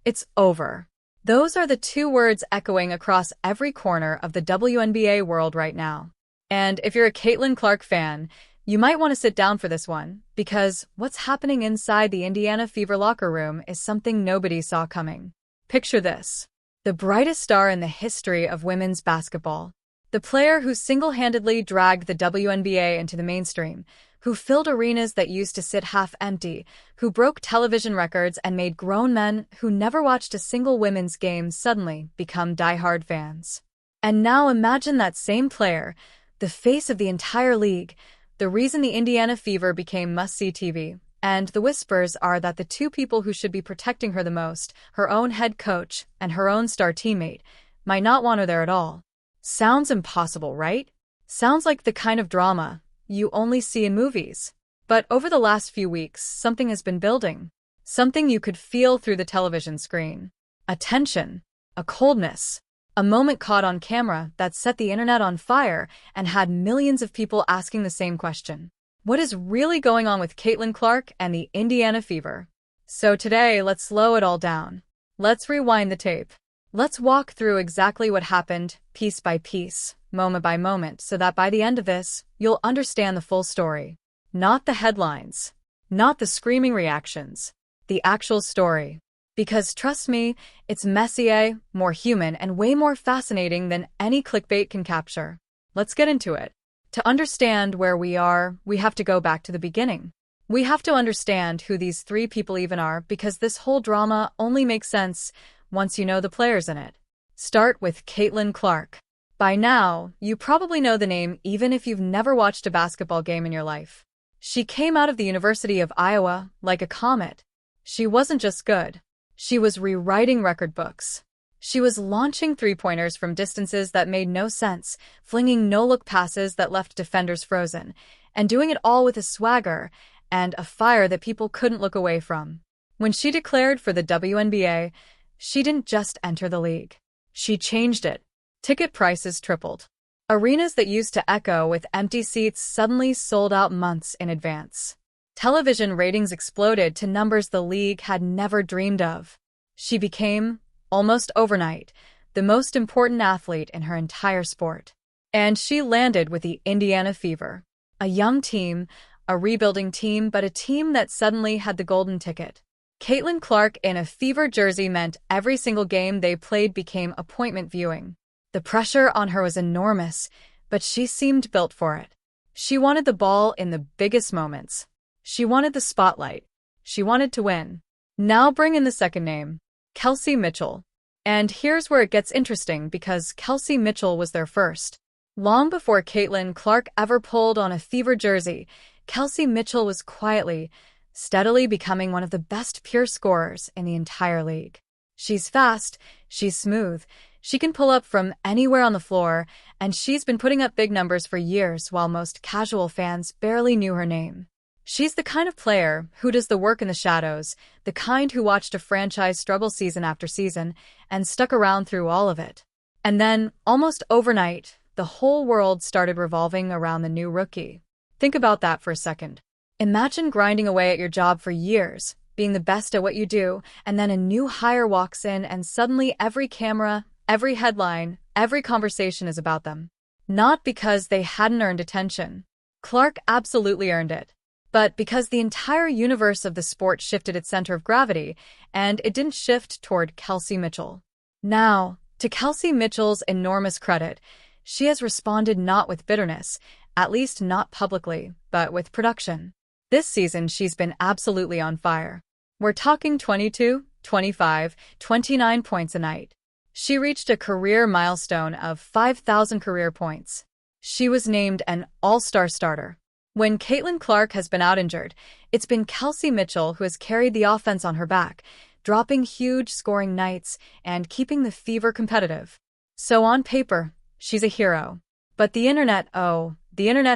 It's over. Those are the two words echoing across every corner of the WNBA world right now. And if you're a Caitlin Clark fan, you might want to sit down for this one, because what's happening inside the Indiana Fever locker room is something nobody saw coming. Picture this. The brightest star in the history of women's basketball. The player who single-handedly dragged the WNBA into the mainstream, who filled arenas that used to sit half empty, who broke television records and made grown men who never watched a single women's game suddenly become diehard fans. And now imagine that same player, the face of the entire league, the reason the Indiana Fever became must-see TV, and the whispers are that the two people who should be protecting her the most, her own head coach and her own star teammate, might not want her there at all. Sounds impossible, right? Sounds like the kind of drama you only see in movies. But over the last few weeks, something has been building. Something you could feel through the television screen. A tension, a coldness, a moment caught on camera that set the internet on fire and had millions of people asking the same question. What is really going on with Caitlin Clark and the Indiana Fever? So today, let's slow it all down. Let's rewind the tape. Let's walk through exactly what happened, piece by piece, moment by moment, so that by the end of this, you'll understand the full story. Not the headlines. Not the screaming reactions. The actual story. Because trust me, it's messier, more human, and way more fascinating than any clickbait can capture. Let's get into it. To understand where we are, we have to go back to the beginning. We have to understand who these three people even are, because this whole drama only makes sense once you know the players in it. Start with Caitlin Clark. By now, you probably know the name even if you've never watched a basketball game in your life. She came out of the University of Iowa like a comet. She wasn't just good. She was rewriting record books. She was launching three-pointers from distances that made no sense, flinging no-look passes that left defenders frozen, and doing it all with a swagger and a fire that people couldn't look away from. When she declared for the WNBA, she didn't just enter the league. She changed it. Ticket prices tripled. Arenas that used to echo with empty seats suddenly sold out months in advance. Television ratings exploded to numbers the league had never dreamed of. She became, almost overnight, the most important athlete in her entire sport. And she landed with the Indiana Fever. A young team, a rebuilding team, but a team that suddenly had the golden ticket. Caitlin Clark in a Fever jersey meant every single game they played became appointment viewing. The pressure on her was enormous, but she seemed built for it. She wanted the ball in the biggest moments. She wanted the spotlight. She wanted to win. Now bring in the second name, Kelsey Mitchell. And here's where it gets interesting, because Kelsey Mitchell was there first. Long before Caitlin Clark ever pulled on a Fever jersey, Kelsey Mitchell was quietly, steadily becoming one of the best pure scorers in the entire league. She's fast, she's smooth, she can pull up from anywhere on the floor, and she's been putting up big numbers for years while most casual fans barely knew her name. She's the kind of player who does the work in the shadows, the kind who watched a franchise struggle season after season and stuck around through all of it. And then, almost overnight, the whole world started revolving around the new rookie. Think about that for a second. Imagine grinding away at your job for years, being the best at what you do, and then a new hire walks in and suddenly every camera, every headline, every conversation is about them. Not because they hadn't earned attention. Clark absolutely earned it. But because the entire universe of the sport shifted its center of gravity, and it didn't shift toward Kelsey Mitchell. Now, to Kelsey Mitchell's enormous credit, she has responded not with bitterness, at least not publicly, but with production. This season, she's been absolutely on fire. We're talking 22, 25, 29 points a night. She reached a career milestone of 5,000 career points. She was named an all-star starter. When Caitlin Clark has been out injured, it's been Kelsey Mitchell who has carried the offense on her back, dropping huge scoring nights and keeping the Fever competitive. So on paper, she's a hero. But the internet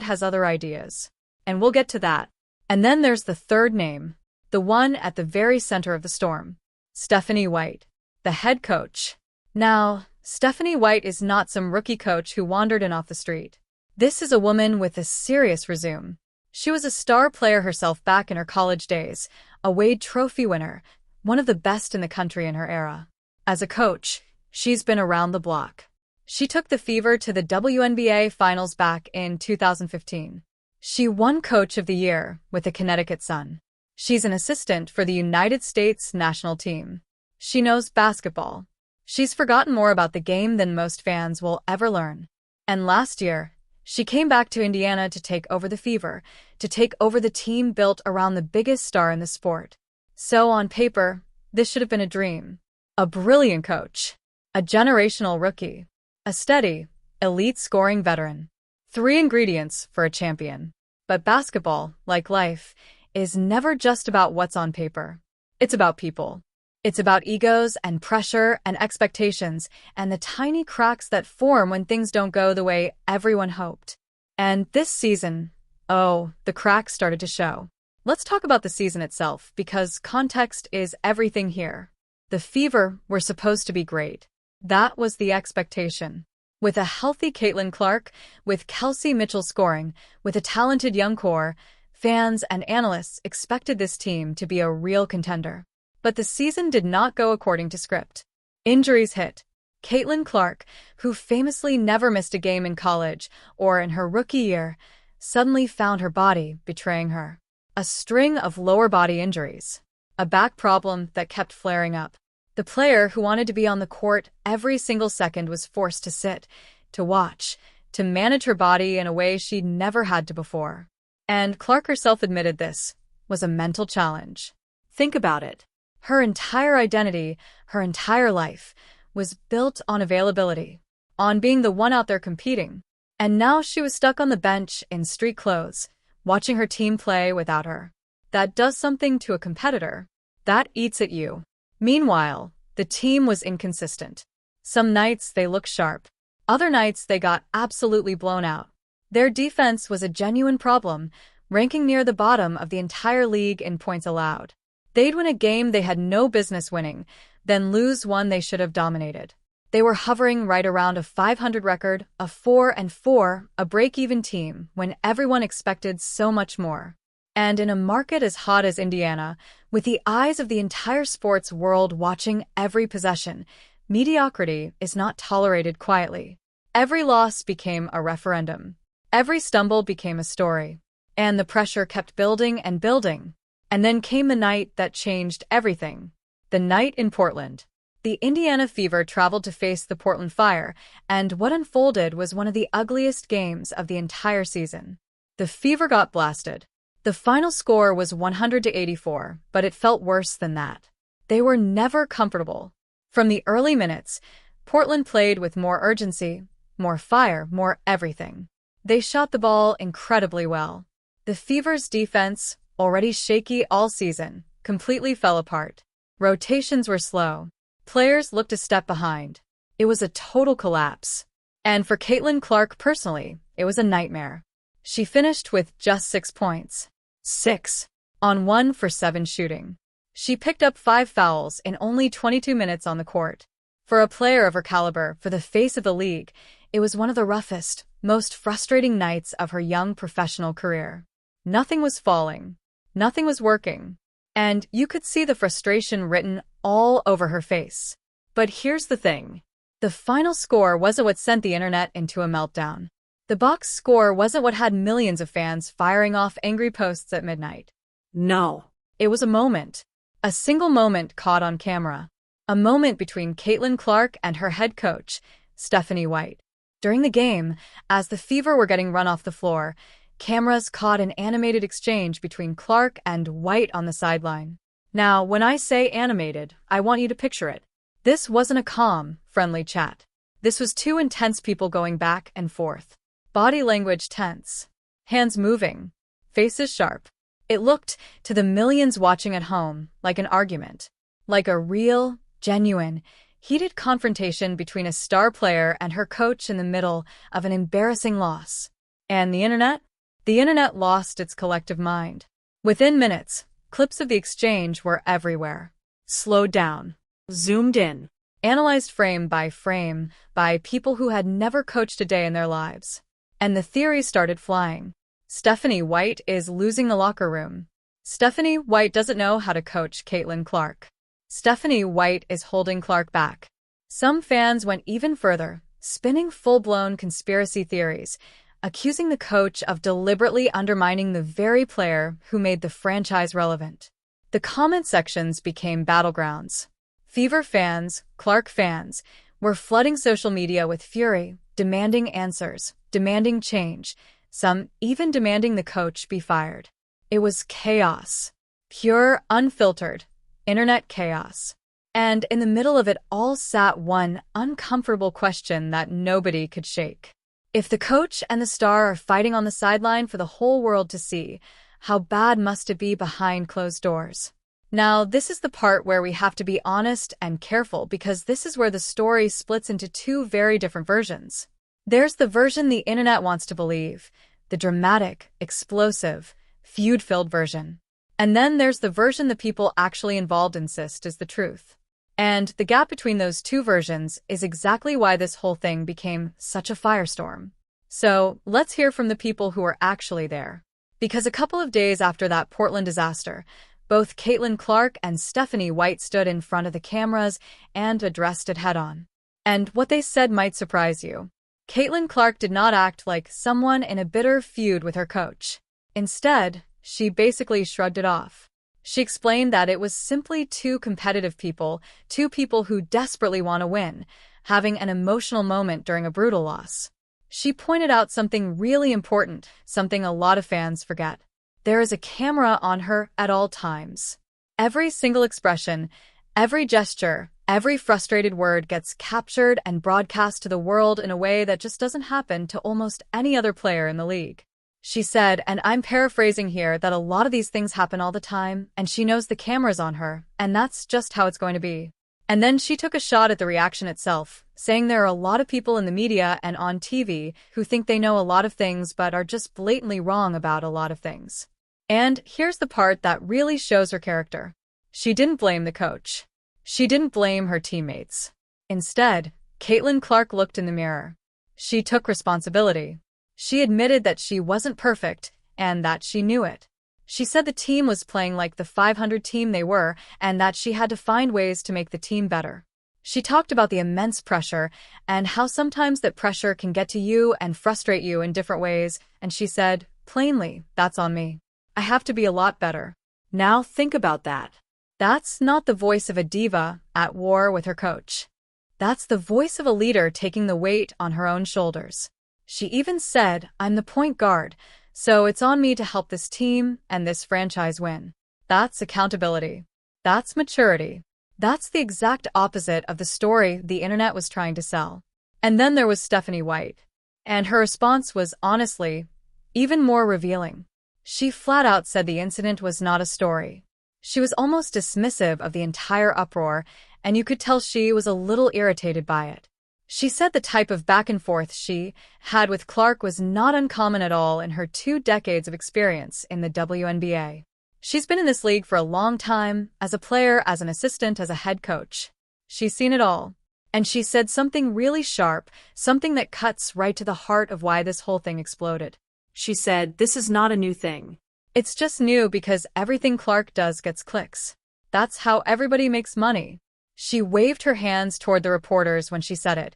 has other ideas. And we'll get to that. And then there's the third name, the one at the very center of the storm. Stephanie White, the head coach. Now, Stephanie White is not some rookie coach who wandered in off the street. This is a woman with a serious resume. She was a star player herself back in her college days, a Wade Trophy winner, one of the best in the country in her era. As a coach, she's been around the block. She took the Fever to the WNBA Finals back in 2015. She won Coach of the Year with the Connecticut Sun. She's an assistant for the United States national team. She knows basketball. She's forgotten more about the game than most fans will ever learn. And last year, she came back to Indiana to take over the Fever, to take over the team built around the biggest star in the sport. So on paper, this should have been a dream. A brilliant coach. A generational rookie. A steady, elite scoring veteran. 3 ingredients for a champion. But basketball, like life, is never just about what's on paper. It's about people. It's about egos and pressure and expectations and the tiny cracks that form when things don't go the way everyone hoped. And this season, the cracks started to show. Let's talk about the season itself, because context is everything here. The Fever were supposed to be great. That was the expectation. With a healthy Caitlin Clark, with Kelsey Mitchell scoring, with a talented young core, fans and analysts expected this team to be a real contender. But the season did not go according to script. Injuries hit. Caitlin Clark, who famously never missed a game in college or in her rookie year, suddenly found her body betraying her. A string of lower body injuries. A back problem that kept flaring up. The player who wanted to be on the court every single second was forced to sit, to watch, to manage her body in a way she'd never had to before. And Clark herself admitted this was a mental challenge. Think about it. Her entire identity, her entire life, was built on availability, on being the one out there competing. And now she was stuck on the bench in street clothes, watching her team play without her. That does something to a competitor. That eats at you. Meanwhile, the team was inconsistent. Some nights they looked sharp. Other nights they got absolutely blown out. Their defense was a genuine problem, ranking near the bottom of the entire league in points allowed. They'd win a game they had no business winning, then lose one they should have dominated. They were hovering right around a 500 record, a 4-4, a break-even team, when everyone expected so much more. And in a market as hot as Indiana, with the eyes of the entire sports world watching every possession, mediocrity is not tolerated quietly. Every loss became a referendum. Every stumble became a story. And the pressure kept building and building. And then came the night that changed everything. The night in Portland. The Indiana Fever traveled to face the Portland Fire, and what unfolded was one of the ugliest games of the entire season. The Fever got blasted. The final score was 100-84, but it felt worse than that. They were never comfortable. From the early minutes, Portland played with more urgency, more fire, more everything. They shot the ball incredibly well. The Fever's defense, already shaky all season, completely fell apart. Rotations were slow. Players looked a step behind. It was a total collapse. And for Caitlin Clark personally, it was a nightmare. She finished with just 6 points. 6. On 1 for 7 shooting. She picked up 5 fouls in only 22 minutes on the court. For a player of her caliber, for the face of the league, it was one of the roughest, most frustrating nights of her young professional career. Nothing was falling. Nothing was working. And you could see the frustration written all over her face. But here's the thing. The final score wasn't what sent the internet into a meltdown. The box score wasn't what had millions of fans firing off angry posts at midnight. No. It was a moment. A single moment caught on camera. A moment between Caitlin Clark and her head coach, Stephanie White. During the game, as the Fever were getting run off the floor, cameras caught an animated exchange between Clark and White on the sideline. Now, when I say animated, I want you to picture it. This wasn't a calm, friendly chat. This was 2 intense people going back and forth. Body language tense. Hands moving. Faces sharp. It looked, to the millions watching at home, like an argument. Like a real, genuine, heated confrontation between a star player and her coach in the middle of an embarrassing loss. And the internet? The internet lost its collective mind. Within minutes, clips of the exchange were everywhere. Slowed down. Zoomed in. Analyzed frame by people who had never coached a day in their lives. And the theories started flying. Stephanie White is losing the locker room. Stephanie White doesn't know how to coach Caitlin Clark. Stephanie White is holding Clark back. Some fans went even further, spinning full-blown conspiracy theories, accusing the coach of deliberately undermining the very player who made the franchise relevant. The comment sections became battlegrounds. Fever fans, Clark fans, were flooding social media with fury, demanding answers, demanding change, some even demanding the coach be fired. It was chaos. Pure, unfiltered, internet chaos. And in the middle of it all sat one uncomfortable question that nobody could shake. If the coach and the star are fighting on the sideline for the whole world to see, how bad must it be behind closed doors? Now, this is the part where we have to be honest and careful because this is where the story splits into two very different versions. There's the version the internet wants to believe, the dramatic, explosive, feud-filled version. And then there's the version the people actually involved insist is the truth. And the gap between those two versions is exactly why this whole thing became such a firestorm. So, let's hear from the people who were actually there. Because a couple of days after that Portland disaster, both Caitlin Clark and Stephanie White stood in front of the cameras and addressed it head-on. And what they said might surprise you. Caitlin Clark did not act like someone in a bitter feud with her coach. Instead, she basically shrugged it off. She explained that it was simply two competitive people, two people who desperately want to win, having an emotional moment during a brutal loss. She pointed out something really important, something a lot of fans forget. There is a camera on her at all times. Every single expression, every gesture, every frustrated word gets captured and broadcast to the world in a way that just doesn't happen to almost any other player in the league. She said, and I'm paraphrasing here, that a lot of these things happen all the time, and she knows the camera's on her, and that's just how it's going to be. And then she took a shot at the reaction itself, saying there are a lot of people in the media and on TV who think they know a lot of things but are just blatantly wrong about a lot of things. And here's the part that really shows her character. She didn't blame the coach. She didn't blame her teammates. Instead, Caitlin Clark looked in the mirror. She took responsibility. She admitted that she wasn't perfect and that she knew it. She said the team was playing like the 500 team they were and that she had to find ways to make the team better. She talked about the immense pressure and how sometimes that pressure can get to you and frustrate you in different ways, and she said, plainly, that's on me. I have to be a lot better. Now think about that. That's not the voice of a diva at war with her coach. That's the voice of a leader taking the weight on her own shoulders. She even said, I'm the point guard, so it's on me to help this team and this franchise win. That's accountability. That's maturity. That's the exact opposite of the story the internet was trying to sell. And then there was Stephanie White. And her response was, honestly, even more revealing. She flat out said the incident was not a story. She was almost dismissive of the entire uproar, and you could tell she was a little irritated by it. She said the type of back and forth she had with Clark was not uncommon at all in her 2 decades of experience in the WNBA. She's been in this league for a long time, as a player, as an assistant, as a head coach. She's seen it all. And she said something really sharp, something that cuts right to the heart of why this whole thing exploded. She said, this is not a new thing. It's just new because everything Clark does gets clicks. That's how everybody makes money. She waved her hands toward the reporters when she said it,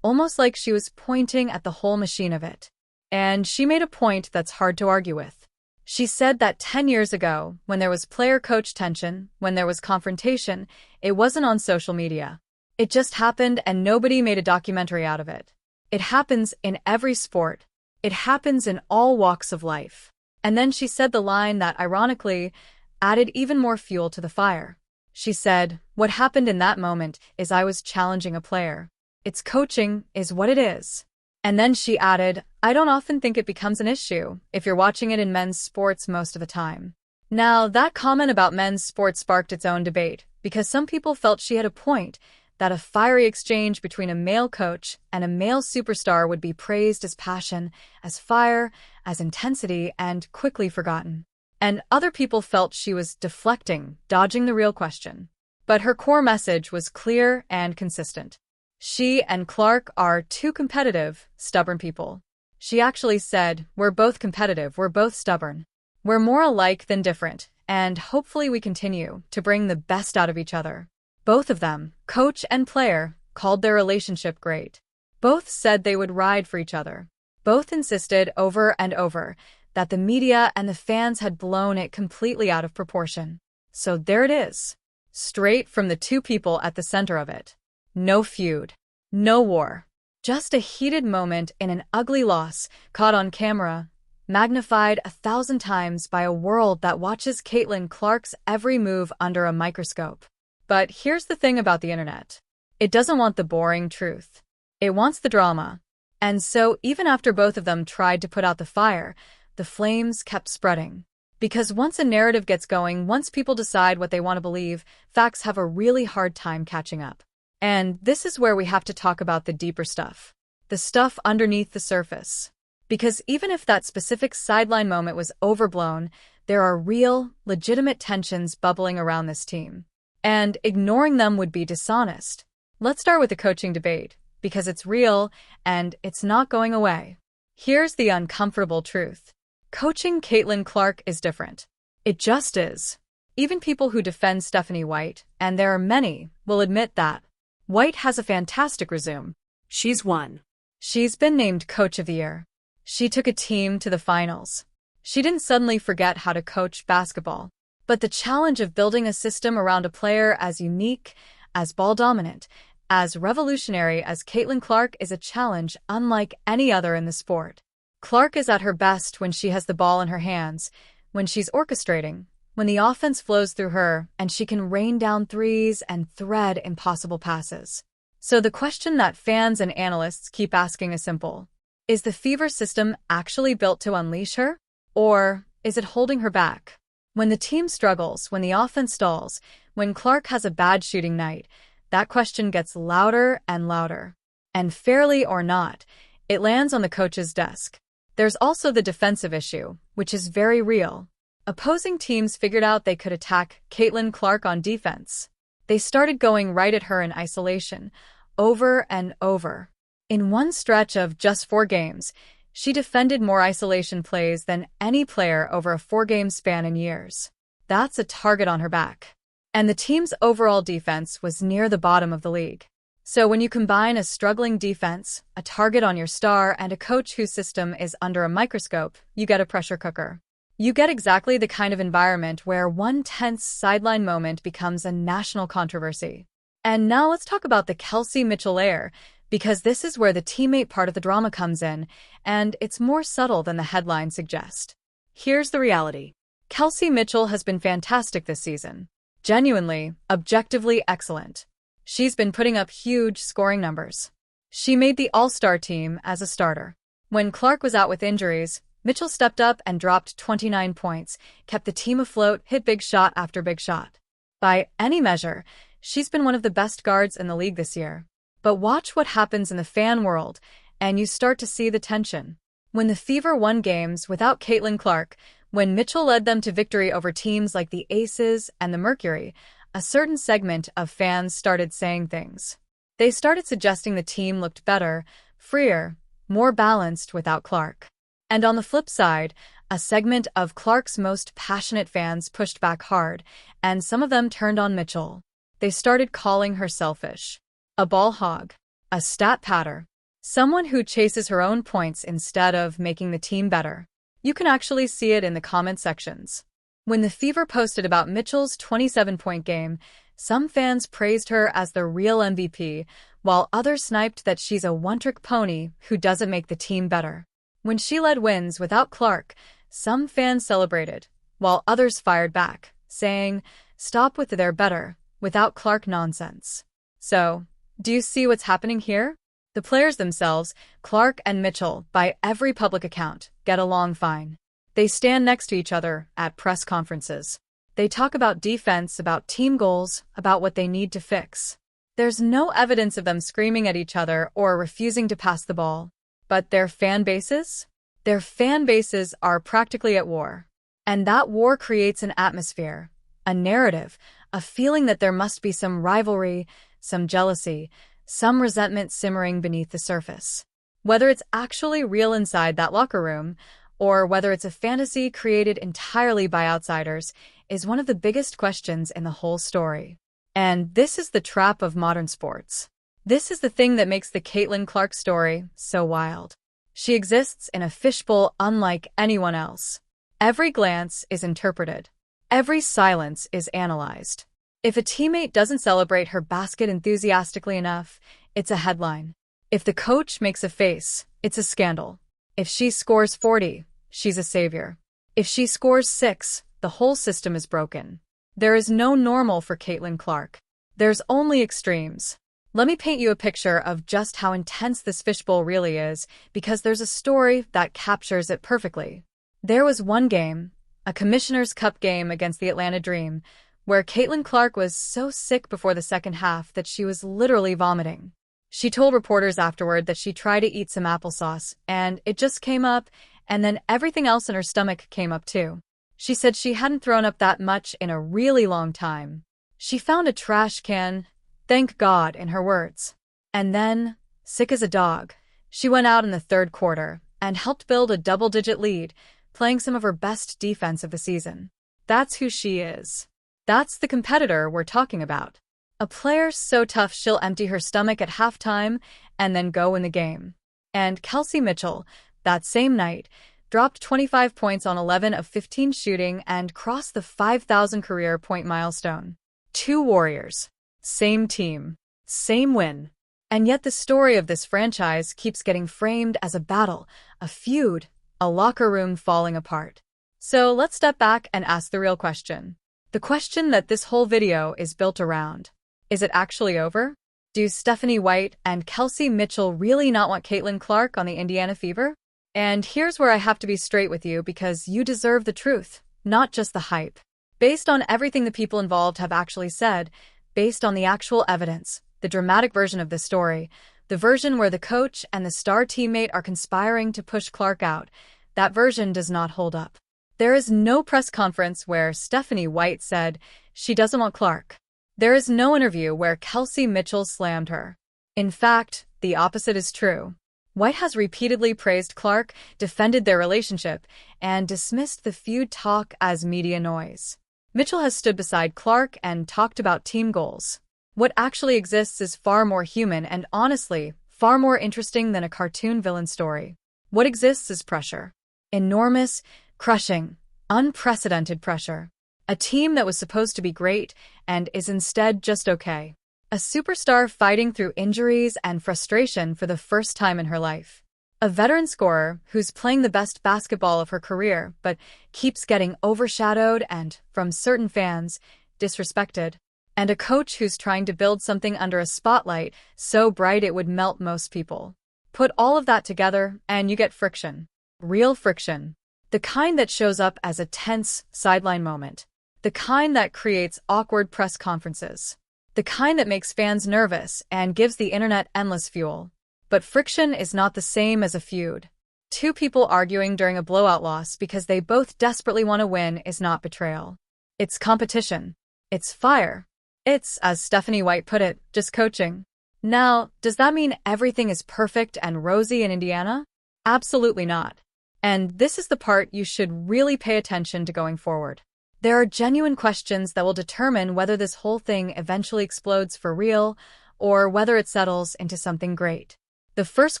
almost like she was pointing at the whole machine of it. And she made a point that's hard to argue with. She said that 10 years ago, when there was player-coach tension, when there was confrontation, it wasn't on social media. It just happened and nobody made a documentary out of it. It happens in every sport. It happens in all walks of life. And then she said the line that, ironically, added even more fuel to the fire. She said, what happened in that moment is I was challenging a player. It's coaching is what it is. And then she added, I don't often think it becomes an issue if you're watching it in men's sports most of the time. Now, that comment about men's sports sparked its own debate because some people felt she had a point, that a fiery exchange between a male coach and a male superstar would be praised as passion, as fire, as intensity, and quickly forgotten. And other people felt she was deflecting, dodging the real question. But her core message was clear and consistent. She and Clark are two competitive, stubborn people. She actually said, we're both competitive, we're both stubborn. We're more alike than different, and hopefully we continue to bring the best out of each other. Both of them, coach and player, called their relationship great. Both said they would ride for each other. Both insisted over and over that the media and the fans had blown it completely out of proportion. So there it is, straight from the two people at the center of it. No feud, no war, just a heated moment in an ugly loss caught on camera, magnified 1,000 times by a world that watches Caitlin Clark's every move under a microscope. But here's the thing about the internet. It doesn't want the boring truth. It wants the drama. And so even after both of them tried to put out the fire, the flames kept spreading. Because once a narrative gets going, once people decide what they want to believe, facts have a really hard time catching up. And this is where we have to talk about the deeper stuff. The stuff underneath the surface. Because even if that specific sideline moment was overblown, there are real, legitimate tensions bubbling around this team. And ignoring them would be dishonest. Let's start with the coaching debate, because it's real and it's not going away. Here's the uncomfortable truth. Coaching Caitlin Clark is different. It just is. Even people who defend Stephanie White, and there are many, will admit that. White has a fantastic resume. She's won. She's been named Coach of the Year. She took a team to the finals. She didn't suddenly forget how to coach basketball. But the challenge of building a system around a player as unique, as ball-dominant, as revolutionary as Caitlin Clark is a challenge unlike any other in the sport. Clark is at her best when she has the ball in her hands, when she's orchestrating, when the offense flows through her and she can rain down threes and thread impossible passes. So the question that fans and analysts keep asking is simple. Is the Fever system actually built to unleash her? Or is it holding her back? When the team struggles, when the offense stalls, when Clark has a bad shooting night, that question gets louder and louder. And fairly or not, it lands on the coach's desk. There's also the defensive issue, which is very real. Opposing teams figured out they could attack Caitlin Clark on defense. They started going right at her in isolation, over and over. In one stretch of just 4 games, she defended more isolation plays than any player over a 4-game span in years. That's a target on her back. And the team's overall defense was near the bottom of the league. So when you combine a struggling defense, a target on your star, and a coach whose system is under a microscope, you get a pressure cooker. You get exactly the kind of environment where one tense sideline moment becomes a national controversy. And now let's talk about the Kelsey Mitchell layer, because this is where the teammate part of the drama comes in, and it's more subtle than the headlines suggest. Here's the reality. Kelsey Mitchell has been fantastic this season. Genuinely, objectively excellent. She's been putting up huge scoring numbers. She made the All-Star team as a starter. When Clark was out with injuries, Mitchell stepped up and dropped 29 points, kept the team afloat, hit big shot after big shot. By any measure, she's been one of the best guards in the league this year. But watch what happens in the fan world, and you start to see the tension. When the Fever won games without Caitlin Clark, when Mitchell led them to victory over teams like the Aces and the Mercury, a certain segment of fans started saying things. They started suggesting the team looked better, freer, more balanced without Clark. And on the flip side, a segment of Clark's most passionate fans pushed back hard, and some of them turned on Mitchell. They started calling her selfish. A ball hog, a stat patter, someone who chases her own points instead of making the team better. You can actually see it in the comment sections. When the Fever posted about Mitchell's 27-point game, some fans praised her as the real MVP, while others sniped that she's a one-trick pony who doesn't make the team better. When she led wins without Clark, some fans celebrated, while others fired back, saying, "Stop with the "they're better" without Clark nonsense." So, do you see what's happening here? The players themselves, Clark and Mitchell, by every public account, get along fine. They stand next to each other at press conferences. They talk about defense, about team goals, about what they need to fix. There's no evidence of them screaming at each other or refusing to pass the ball. But their fan bases? Their fan bases are practically at war. And that war creates an atmosphere, a narrative, a feeling that there must be some rivalry, some jealousy, some resentment simmering beneath the surface. Whether it's actually real inside that locker room, or whether it's a fantasy created entirely by outsiders, is one of the biggest questions in the whole story. And this is the trap of modern sports. This is the thing that makes the Caitlin Clark story so wild. She exists in a fishbowl unlike anyone else. Every glance is interpreted. Every silence is analyzed. If a teammate doesn't celebrate her basket enthusiastically enough, it's a headline. If the coach makes a face, it's a scandal. If she scores 40, she's a savior. If she scores 6, the whole system is broken. There is no normal for Caitlin Clark. There's only extremes. Let me paint you a picture of just how intense this fishbowl really is, because there's a story that captures it perfectly. There was one game, a Commissioner's Cup game against the Atlanta Dream, where Caitlin Clark was so sick before the second half that she was literally vomiting. She told reporters afterward that she tried to eat some applesauce, and it just came up, and then everything else in her stomach came up too. She said she hadn't thrown up that much in a really long time. She found a trash can, thank God, in her words. And then, sick as a dog, she went out in the third quarter and helped build a double-digit lead, playing some of her best defense of the season. That's who she is. That's the competitor we're talking about. A player so tough she'll empty her stomach at halftime and then go win the game. And Kelsey Mitchell, that same night, dropped 25 points on 11 of 15 shooting and crossed the 5,000 career point milestone. Two warriors. Same team. Same win. And yet the story of this franchise keeps getting framed as a battle, a feud, a locker room falling apart. So let's step back and ask the real question. The question that this whole video is built around. Is it actually over? Do Stephanie White and Kelsey Mitchell really not want Caitlin Clark on the Indiana Fever? And here's where I have to be straight with you because you deserve the truth, not just the hype. Based on everything the people involved have actually said, based on the actual evidence, the dramatic version of this story, the version where the coach and the star teammate are conspiring to push Clark out, that version does not hold up. There is no press conference where Stephanie White said she doesn't want Clark. There is no interview where Kelsey Mitchell slammed her. In fact, the opposite is true. White has repeatedly praised Clark, defended their relationship, and dismissed the feud talk as media noise. Mitchell has stood beside Clark and talked about team goals. What actually exists is far more human and, honestly, far more interesting than a cartoon villain story. What exists is pressure. Enormous, crushing, unprecedented pressure. A team that was supposed to be great and is instead just okay. A superstar fighting through injuries and frustration for the first time in her life. A veteran scorer who's playing the best basketball of her career but keeps getting overshadowed and, from certain fans, disrespected. And a coach who's trying to build something under a spotlight so bright it would melt most people. Put all of that together and you get friction. Real friction. The kind that shows up as a tense sideline moment. The kind that creates awkward press conferences. The kind that makes fans nervous and gives the internet endless fuel. But friction is not the same as a feud. Two people arguing during a blowout loss because they both desperately want to win is not betrayal. It's competition. It's fire. It's, as Stephanie White put it, just coaching. Now, does that mean everything is perfect and rosy in Indiana? Absolutely not. And this is the part you should really pay attention to going forward. There are genuine questions that will determine whether this whole thing eventually explodes for real or whether it settles into something great. The first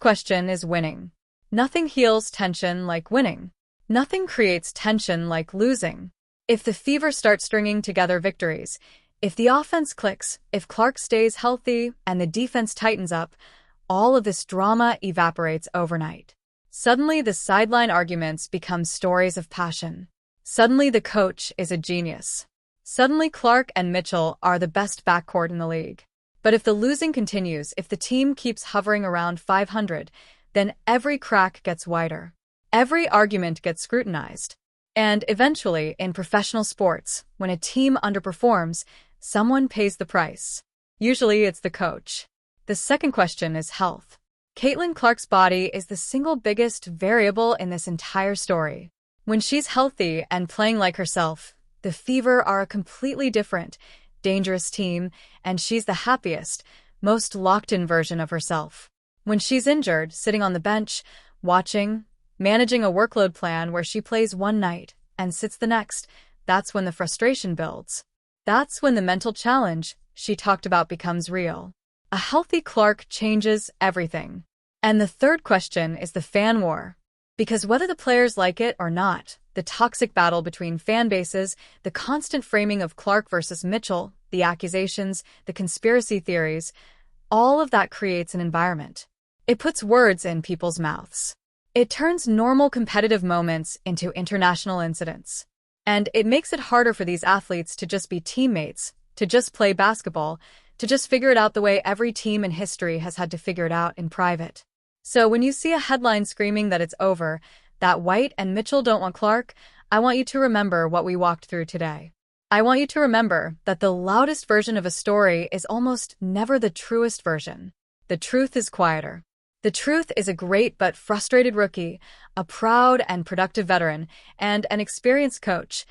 question is winning. Nothing heals tension like winning. Nothing creates tension like losing. If the Fever starts stringing together victories, if the offense clicks, if Clark stays healthy and the defense tightens up, all of this drama evaporates overnight. Suddenly, the sideline arguments become stories of passion. Suddenly, the coach is a genius. Suddenly, Clark and Mitchell are the best backcourt in the league. But if the losing continues, if the team keeps hovering around 500, then every crack gets wider. Every argument gets scrutinized. And eventually, in professional sports, when a team underperforms, someone pays the price. Usually, it's the coach. The second question is health. Caitlin Clark's body is the single biggest variable in this entire story. When she's healthy and playing like herself, the Fever are a completely different, dangerous team, and she's the happiest, most locked-in version of herself. When she's injured, sitting on the bench, watching, managing a workload plan where she plays one night and sits the next, that's when the frustration builds. That's when the mental challenge, she talked about becomes real. A healthy Clark changes everything. And the third question is the fan war. Because whether the players like it or not, the toxic battle between fan bases, the constant framing of Clark versus Mitchell, the accusations, the conspiracy theories, all of that creates an environment. It puts words in people's mouths. It turns normal competitive moments into international incidents. And it makes it harder for these athletes to just be teammates, to just play basketball, to just figure it out the way every team in history has had to figure it out in private. So when you see a headline screaming that it's over, that White and Mitchell don't want Clark, I want you to remember what we walked through today. I want you to remember that the loudest version of a story is almost never the truest version. The truth is quieter. The truth is a great but frustrated rookie, a proud and productive veteran, and an experienced coach,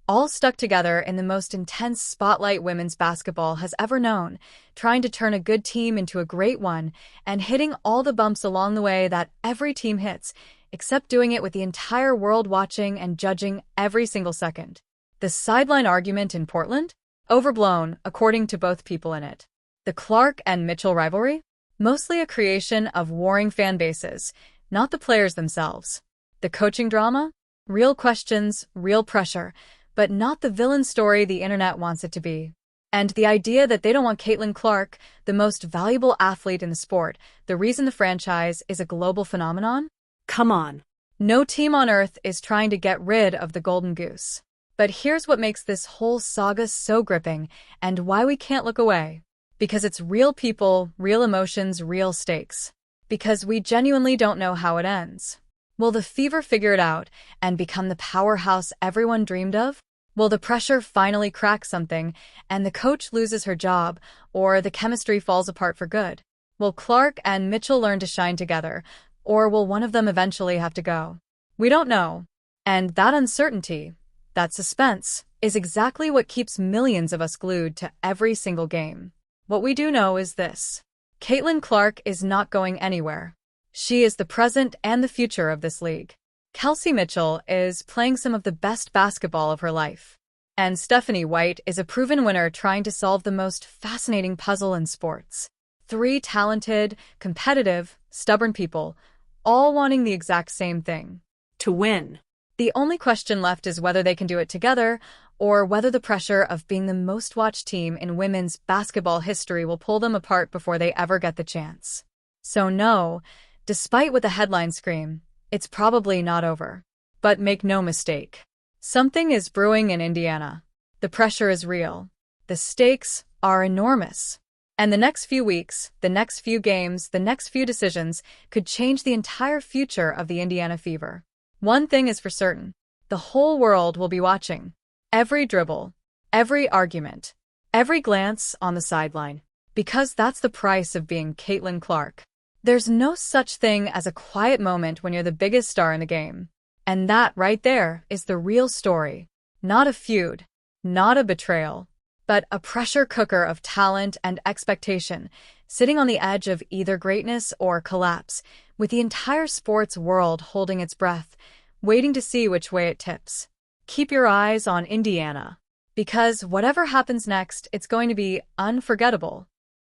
all stuck together in the most intense spotlight women's basketball has ever known, trying to turn a good team into a great one and hitting all the bumps along the way that every team hits, except doing it with the entire world watching and judging every single second. The sideline argument in Portland? Overblown, according to both people in it. The Clark and Mitchell rivalry? Mostly a creation of warring fan bases, not the players themselves. The coaching drama? Real questions, real pressure, but not the villain story the internet wants it to be. And the idea that they don't want Caitlin Clark, the most valuable athlete in the sport, the reason the franchise is a global phenomenon? Come on. No team on earth is trying to get rid of the golden goose. But here's what makes this whole saga so gripping and why we can't look away. Because it's real people, real emotions, real stakes. Because we genuinely don't know how it ends. Will the Fever figure it out and become the powerhouse everyone dreamed of? Will the pressure finally crack something and the coach loses her job or the chemistry falls apart for good? Will Clark and Mitchell learn to shine together or will one of them eventually have to go? We don't know. And that uncertainty, that suspense, is exactly what keeps millions of us glued to every single game. What we do know is this. Caitlin Clark is not going anywhere. She is the present and the future of this league. Kelsey Mitchell is playing some of the best basketball of her life. And Stephanie White is a proven winner trying to solve the most fascinating puzzle in sports. 3 talented, competitive, stubborn people, all wanting the exact same thing. To win. The only question left is whether they can do it together or whether the pressure of being the most watched team in women's basketball history will pull them apart before they ever get the chance. So no, despite what the headlines scream, it's probably not over. But make no mistake. Something is brewing in Indiana. The pressure is real. The stakes are enormous. And the next few weeks, the next few games, the next few decisions could change the entire future of the Indiana Fever. One thing is for certain. The whole world will be watching. Every dribble, every argument, every glance on the sideline. Because that's the price of being Caitlin Clark. There's no such thing as a quiet moment when you're the biggest star in the game. And that right there is the real story. Not a feud, not a betrayal, but a pressure cooker of talent and expectation, sitting on the edge of either greatness or collapse, with the entire sports world holding its breath, waiting to see which way it tips. Keep your eyes on Indiana. Because whatever happens next, it's going to be unforgettable.